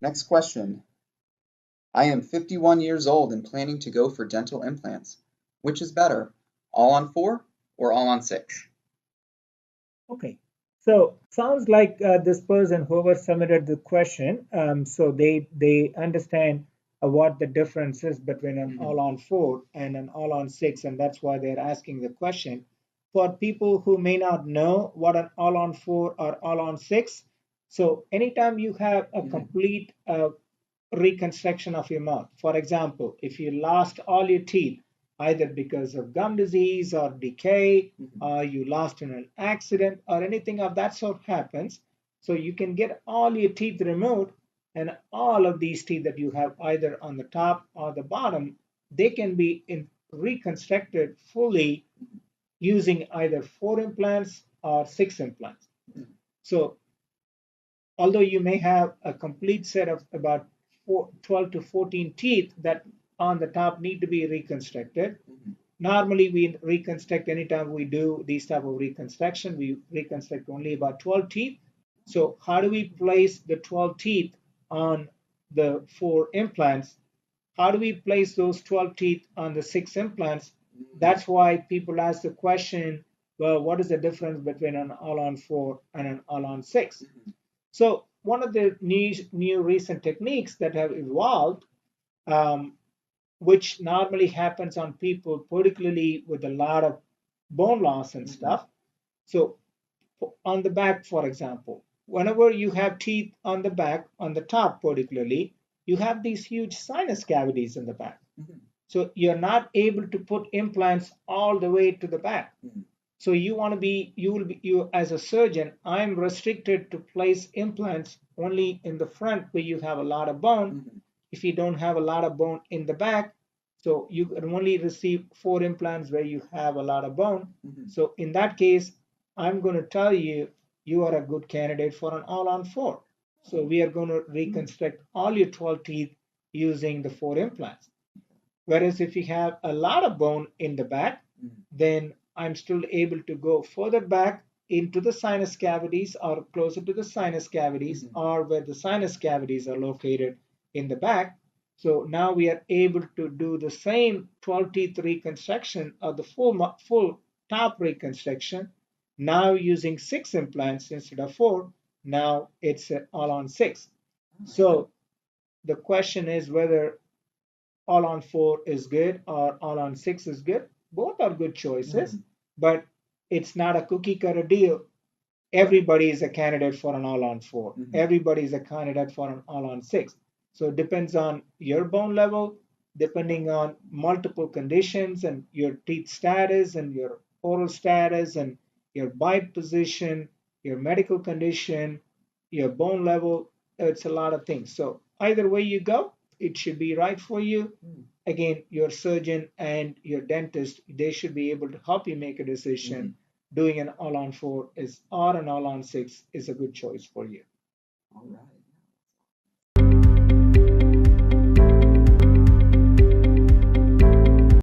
Next question. I am 51 years old and planning to go for dental implants. Which is better, All-on-4 or All-on-6? Okay. So sounds like this person, whoever submitted the question, so they understand what the difference is between an Mhm. all-on-4 and an all-on-6, and that's why they're asking the question. For people who may not know what an all-on-4 or all-on-6, so anytime you have a Mhm. complete reconstruction of your mouth. For example, if you lost all your teeth, either because of gum disease or decay, Mhm. or you lost in an accident, or anything of that sort happens, so you can get all your teeth removed, and all of these teeth that you have either on the top or the bottom, they can be reconstructed fully using either 4 implants or 6 implants. Mhm. So although you may have a complete set of about 12 to 14 teeth that on the top need to be reconstructed. Mhm. Normally, we reconstruct anytime we do these type of reconstruction, we reconstruct only about 12 teeth. So how do we place the 12 teeth on the 4 implants? How do we place those 12 teeth on the 6 implants? Mhm. That's why people ask the question, well, what is the difference between an all-on-4 and an all-on-6? Mhm. So one of the new recent techniques that have evolved, um, which normally happens on people, particularly with a lot of bone loss and Mhm. stuff. So on the back, for example, whenever you have teeth on the back, on the top particularly, you have these huge sinus cavities in the back. Mhm. So you're not able to put implants all the way to the back. Mhm. So you want to be, you will be, you as a surgeon, I'm restricted to place implants only in the front where you have a lot of bone. Mhm. If you don't have a lot of bone in the back, so you can only receive 4 implants where you have a lot of bone. Mhm. So in that case, I'm going to tell you, you are a good candidate for an all-on-4. So we are going to reconstruct all your 12 teeth using the 4 implants. Whereas if you have a lot of bone in the back, Mhm. then I'm still able to go further back into the sinus cavities or closer to the sinus cavities Mhm. or where the sinus cavities are located in the back. So now we are able to do the same 12 teeth reconstruction or the full top reconstruction, now using 6 implants instead of 4. Now it's all on 6. Okay. So the question is whether all-on-4 is good or all-on-6 is good. Both are good choices, Mhm. but it's not a cookie cutter deal. Right. Everybody is a candidate for an all-on-4. Mhm. Everybody is a candidate for an all-on-6. So it depends on your bone level, depending on multiple conditions and your teeth status and your oral status and your bite position, your medical condition, your bone level. It's a lot of things. So either way you go, it should be right for you. Mhm. Again, your surgeon and your dentist, they should be able to help you make a Mhm. decision. Doing an all-on-4 is or an all-on-6 is a good choice for you. All right.